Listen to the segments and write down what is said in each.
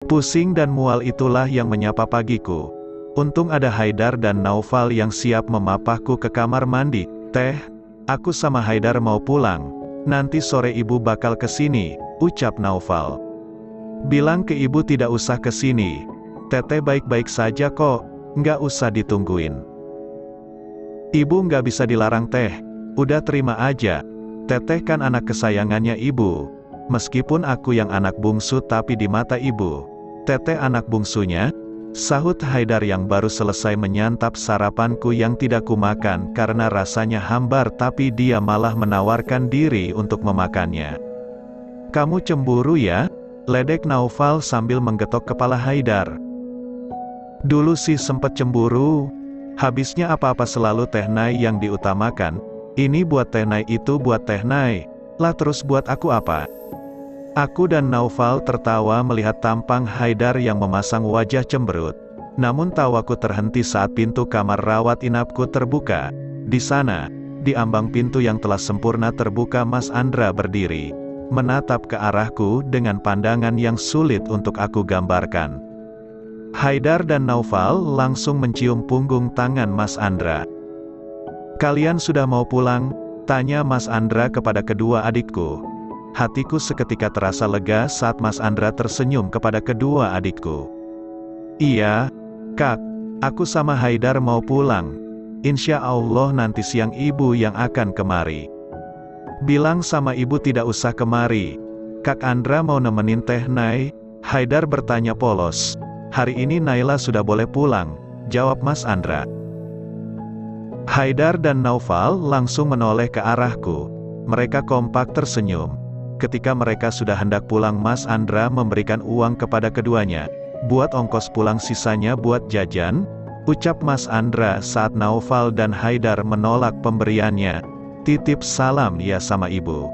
Pusing dan mual itulah yang menyapa pagiku. Untung ada Haidar dan Naufal yang siap memapahku ke kamar mandi. "Teh, aku sama Haidar mau pulang. Nanti sore ibu bakal kesini," ucap Naufal. "Bilang ke ibu tidak usah kesini. Teteh baik-baik saja kok, nggak usah ditungguin." "Ibu nggak bisa dilarang teh, udah terima aja. Teteh kan anak kesayangannya ibu. Meskipun aku yang anak bungsu tapi di mata ibu, teteh anak bungsunya," sahut Haidar yang baru selesai menyantap sarapanku yang tidak kumakan karena rasanya hambar, tapi dia malah menawarkan diri untuk memakannya. "Kamu cemburu ya?" ledek Naufal sambil menggetok kepala Haidar. "Dulu sih sempet cemburu. Habisnya apa-apa selalu Teh Nai yang diutamakan. Ini buat Teh Nai, itu buat Teh Nai. Lah terus buat aku apa?" Aku dan Naufal tertawa melihat tampang Haidar yang memasang wajah cemberut. Namun tawaku terhenti saat pintu kamar rawat inapku terbuka. Di sana, di ambang pintu yang telah sempurna terbuka, Mas Andra berdiri, menatap ke arahku dengan pandangan yang sulit untuk aku gambarkan. Haidar dan Naufal langsung mencium punggung tangan Mas Andra. "Kalian sudah mau pulang?" tanya Mas Andra kepada kedua adikku. Hatiku seketika terasa lega saat Mas Andra tersenyum kepada kedua adikku. "Iya, Kak, aku sama Haidar mau pulang. Insya Allah nanti siang ibu yang akan kemari." "Bilang sama ibu tidak usah kemari. Kak Andra mau nemenin Teh Nai?" Haidar bertanya polos. "Hari ini Naila sudah boleh pulang," jawab Mas Andra. Haidar dan Naufal langsung menoleh ke arahku. Mereka kompak tersenyum. Ketika mereka sudah hendak pulang, Mas Andra memberikan uang kepada keduanya. "Buat ongkos pulang, sisanya buat jajan," ucap Mas Andra saat Naufal dan Haidar menolak pemberiannya. "Titip salam ya sama ibu."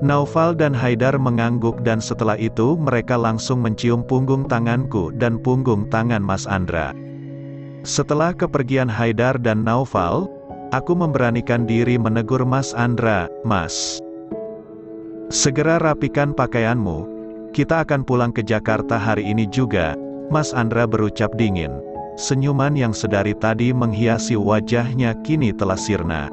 Naufal dan Haidar mengangguk dan setelah itu mereka langsung mencium punggung tanganku dan punggung tangan Mas Andra. Setelah kepergian Haidar dan Naufal, aku memberanikan diri menegur Mas Andra. "Mas, segera rapikan pakaianmu. Kita akan pulang ke Jakarta hari ini juga," Mas Andra berucap dingin. Senyuman yang sedari tadi menghiasi wajahnya kini telah sirna.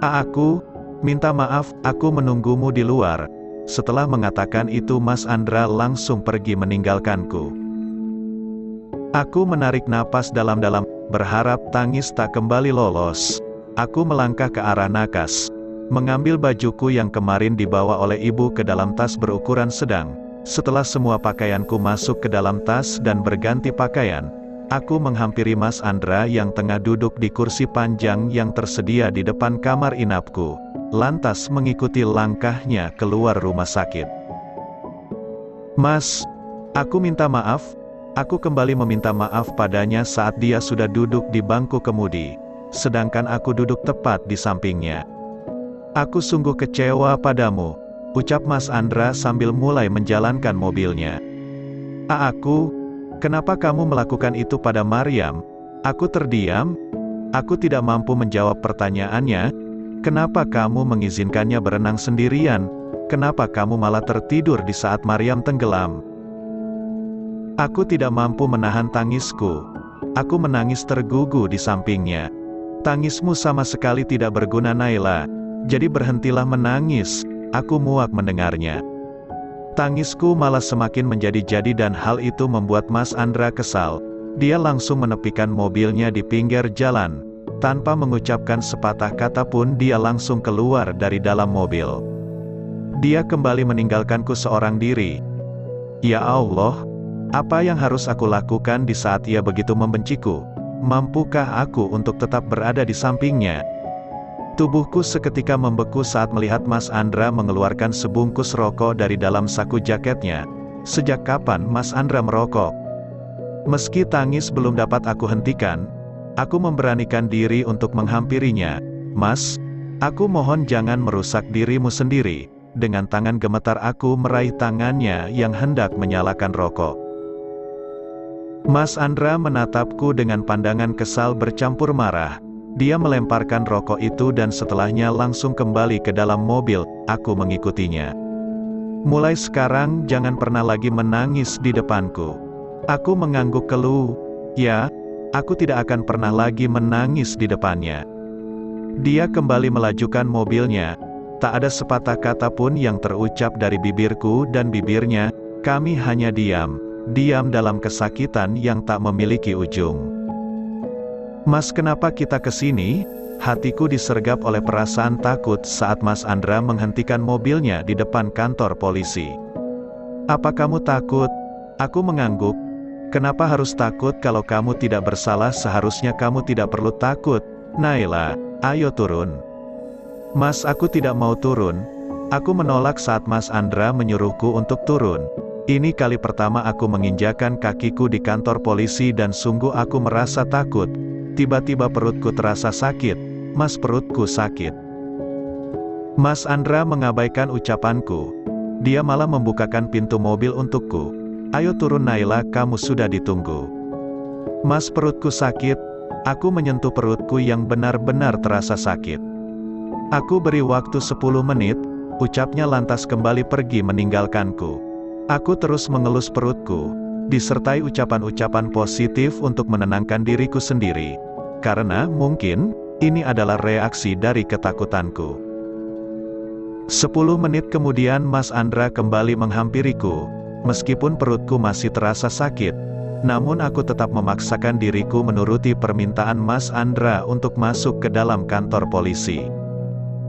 Aku minta maaf, aku menunggumu di luar." Setelah mengatakan itu Mas Andra langsung pergi meninggalkanku. Aku menarik napas dalam-dalam, berharap tangis tak kembali lolos. Aku melangkah ke arah nakas, mengambil bajuku yang kemarin dibawa oleh ibu ke dalam tas berukuran sedang. Setelah semua pakaianku masuk ke dalam tas dan berganti pakaian, aku menghampiri Mas Andra yang tengah duduk di kursi panjang yang tersedia di depan kamar inapku, lantas mengikuti langkahnya keluar rumah sakit. "Mas, aku minta maaf." Aku kembali meminta maaf padanya saat dia sudah duduk di bangku kemudi, sedangkan aku duduk tepat di sampingnya. "Aku sungguh kecewa padamu," ucap Mas Andra sambil mulai menjalankan mobilnya. Aku, kenapa kamu melakukan itu pada Maryam?" Aku terdiam. Aku tidak mampu menjawab pertanyaannya. "Kenapa kamu mengizinkannya berenang sendirian? Kenapa kamu malah tertidur di saat Maryam tenggelam?" Aku tidak mampu menahan tangisku. Aku menangis tergugu di sampingnya. "Tangismu sama sekali tidak berguna Naila. Jadi berhentilah menangis." Aku muak mendengarnya. Tangisku malah semakin menjadi-jadi dan hal itu membuat Mas Andra kesal. Dia langsung menepikan mobilnya di pinggir jalan. Tanpa mengucapkan sepatah kata pun dia langsung keluar dari dalam mobil. Dia kembali meninggalkanku seorang diri. Ya Allah, apa yang harus aku lakukan di saat ia begitu membenciku? Mampukah aku untuk tetap berada di sampingnya? Tubuhku seketika membeku saat melihat Mas Andra mengeluarkan sebungkus rokok dari dalam saku jaketnya. Sejak kapan Mas Andra merokok? Meski tangis belum dapat aku hentikan, aku memberanikan diri untuk menghampirinya. "Mas, aku mohon jangan merusak dirimu sendiri." Dengan tangan gemetar aku meraih tangannya yang hendak menyalakan rokok. Mas Andra menatapku dengan pandangan kesal bercampur marah. Dia melemparkan rokok itu dan setelahnya langsung kembali ke dalam mobil. Aku mengikutinya. Mulai sekarang jangan pernah lagi menangis di depanku. Aku mengangguk keluh. Ya, aku tidak akan pernah lagi menangis di depannya. Dia kembali melajukan mobilnya. Tak ada sepatah kata pun yang terucap dari bibirku dan bibirnya. Kami hanya diam dalam kesakitan yang tak memiliki ujung. Mas, kenapa kita kesini? Hatiku disergap oleh perasaan takut saat Mas Andra menghentikan mobilnya di depan kantor polisi. Apa kamu takut? Aku mengangguk. Kenapa harus takut kalau kamu tidak bersalah? Seharusnya kamu tidak perlu takut. Naila, ayo turun. Mas, aku tidak mau turun. Aku menolak saat Mas Andra menyuruhku untuk turun. Ini kali pertama aku menginjakan kakiku di kantor polisi dan sungguh aku merasa takut. Tiba-tiba perutku terasa sakit. Mas, perutku sakit. Mas Andra mengabaikan ucapanku. Dia malah membukakan pintu mobil untukku. Ayo turun Naila, kamu sudah ditunggu. Mas, perutku sakit. Aku menyentuh perutku yang benar-benar terasa sakit. Aku beri waktu 10 menit, ucapnya lantas kembali pergi meninggalkanku. Aku terus mengelus perutku, disertai ucapan-ucapan positif untuk menenangkan diriku sendiri. Karena mungkin, ini adalah reaksi dari ketakutanku. 10 menit kemudian Mas Andra kembali menghampiriku. Meskipun perutku masih terasa sakit, namun aku tetap memaksakan diriku menuruti permintaan Mas Andra untuk masuk ke dalam kantor polisi.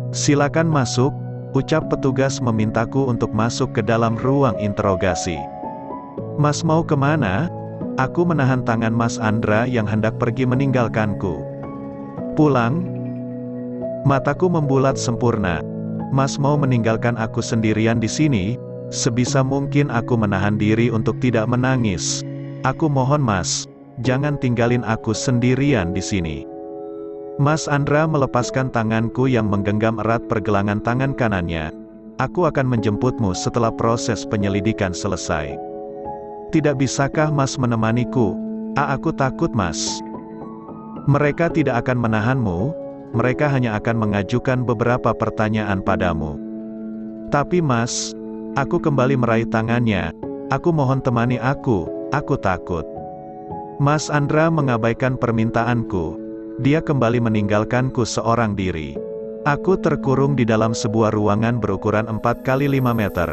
Silakan masuk, ucap petugas memintaku untuk masuk ke dalam ruang interogasi. Mas mau kemana? Aku menahan tangan Mas Andra yang hendak pergi meninggalkanku. Pulang? Mataku membulat sempurna. Mas mau meninggalkan aku sendirian di sini? Sebisa mungkin aku menahan diri untuk tidak menangis. Aku mohon Mas, jangan tinggalin aku sendirian di sini. Mas Andra melepaskan tanganku yang menggenggam erat pergelangan tangan kanannya. Aku akan menjemputmu setelah proses penyelidikan selesai. Tidak bisakah Mas menemaniku? Aku takut Mas. Mereka tidak akan menahanmu, mereka hanya akan mengajukan beberapa pertanyaan padamu. Tapi Mas, aku kembali meraih tangannya. Aku mohon temani aku takut. Mas Andra mengabaikan permintaanku. Dia kembali meninggalkanku seorang diri. Aku terkurung di dalam sebuah ruangan berukuran 4x5 meter.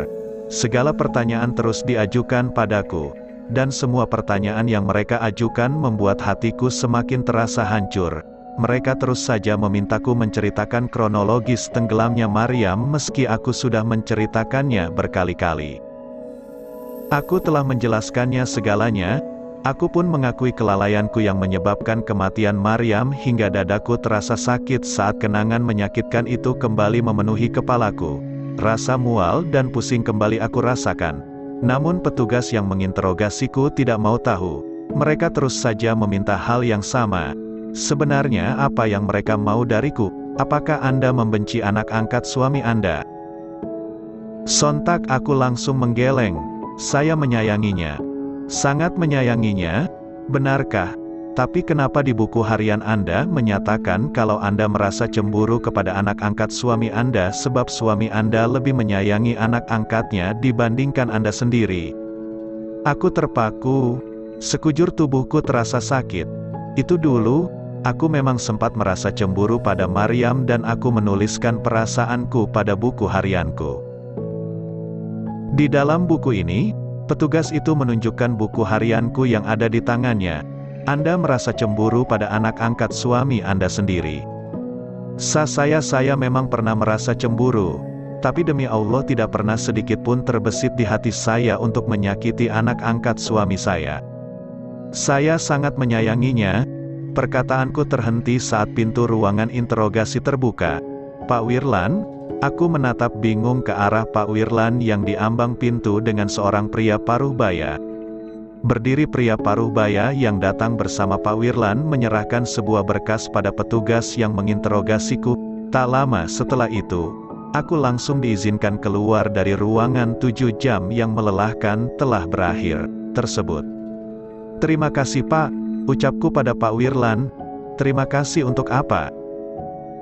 Segala pertanyaan terus diajukan padaku, dan semua pertanyaan yang mereka ajukan membuat hatiku semakin terasa hancur. Mereka terus saja memintaku menceritakan kronologis tenggelamnya Maryam meski aku sudah menceritakannya berkali-kali. Aku telah menjelaskannya segalanya. Aku pun mengakui kelalaianku yang menyebabkan kematian Maryam hingga dadaku terasa sakit saat kenangan menyakitkan itu kembali memenuhi kepalaku. Rasa mual dan pusing kembali aku rasakan. Namun petugas yang menginterogasiku tidak mau tahu. Mereka terus saja meminta hal yang sama. Sebenarnya apa yang mereka mau dariku? Apakah Anda membenci anak angkat suami Anda? Sontak aku langsung menggeleng. Saya menyayanginya. Sangat menyayanginya. Benarkah? Tapi kenapa di buku harian Anda menyatakan kalau Anda merasa cemburu kepada anak angkat suami Anda sebab suami Anda lebih menyayangi anak angkatnya dibandingkan Anda sendiri? Aku terpaku. Sekujur tubuhku terasa sakit. Itu dulu, aku memang sempat merasa cemburu pada Maryam dan aku menuliskan perasaanku pada buku harianku. Di dalam buku ini, petugas itu menunjukkan buku harianku yang ada di tangannya. Anda merasa cemburu pada anak angkat suami Anda sendiri. Saya memang pernah merasa cemburu. Tapi demi Allah tidak pernah sedikit pun terbesit di hati saya untuk menyakiti anak angkat suami saya. Saya sangat menyayanginya. Perkataanku terhenti saat pintu ruangan interogasi terbuka. Pak Wirlan? Aku menatap bingung ke arah Pak Wirlan yang diambang pintu dengan seorang pria paruh baya. Berdiri pria paruh baya yang datang bersama Pak Wirlan menyerahkan sebuah berkas pada petugas yang menginterogasiku. Tak lama setelah itu, aku langsung diizinkan keluar dari ruangan 7 jam yang melelahkan telah berakhir tersebut. Terima kasih Pak, ucapku pada Pak Wirlan. Terima kasih untuk apa?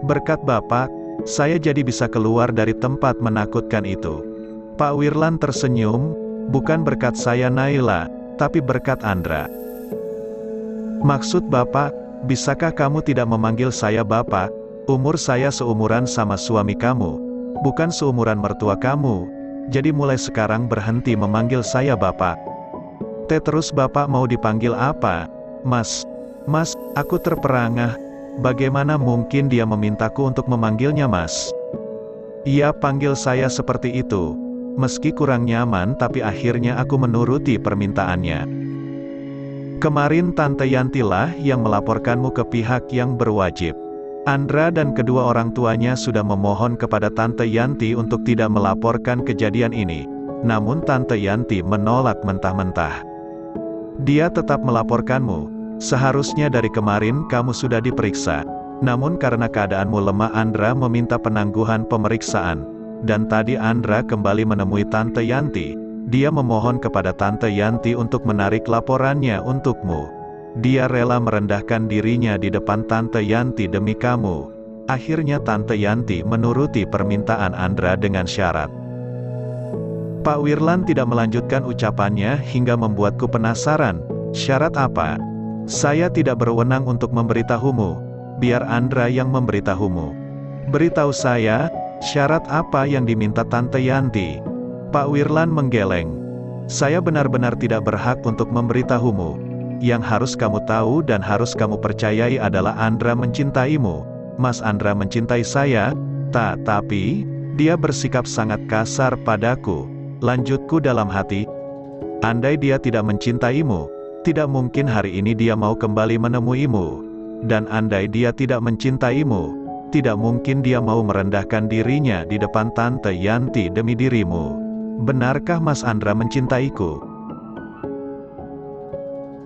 Berkat Bapak, saya jadi bisa keluar dari tempat menakutkan itu. Pak Wirlan tersenyum, bukan berkat saya Naila, tapi berkat Andra. Maksud Bapak, bisakah kamu tidak memanggil saya Bapak? Umur saya seumuran sama suami kamu, bukan seumuran mertua kamu, jadi mulai sekarang berhenti memanggil saya Bapak. Terus Bapak mau dipanggil apa? Mas, aku terperangah, bagaimana mungkin dia memintaku untuk memanggilnya Mas? Ia panggil saya seperti itu, meski kurang nyaman tapi akhirnya aku menuruti permintaannya. Kemarin Tante Yantilah yang melaporkanmu ke pihak yang berwajib. Andra dan kedua orang tuanya sudah memohon kepada Tante Yanti untuk tidak melaporkan kejadian ini. Namun Tante Yanti menolak mentah-mentah. Dia tetap melaporkanmu. Seharusnya dari kemarin kamu sudah diperiksa. Namun karena keadaanmu lemah Andra meminta penangguhan pemeriksaan. Dan tadi Andra kembali menemui Tante Yanti. Dia memohon kepada Tante Yanti untuk menarik laporannya untukmu. Dia rela merendahkan dirinya di depan Tante Yanti demi kamu. Akhirnya Tante Yanti menuruti permintaan Andra dengan syarat. Pak Wirlan tidak melanjutkan ucapannya hingga membuatku penasaran. Syarat apa? Saya tidak berwenang untuk memberitahumu. Biar Andra yang memberitahumu. Beritahu saya, syarat apa yang diminta Tante Yanti? Pak Wirlan menggeleng. Saya benar-benar tidak berhak untuk memberitahumu. Yang harus kamu tahu dan harus kamu percayai adalah Andra mencintaimu. Mas Andra mencintai saya, tapi dia bersikap sangat kasar padaku. Lanjutku dalam hati. Andai dia tidak mencintaimu, tidak mungkin hari ini dia mau kembali menemuimu. Dan andai dia tidak mencintaimu, tidak mungkin dia mau merendahkan dirinya di depan Tante Yanti demi dirimu. Benarkah Mas Andra mencintaiku?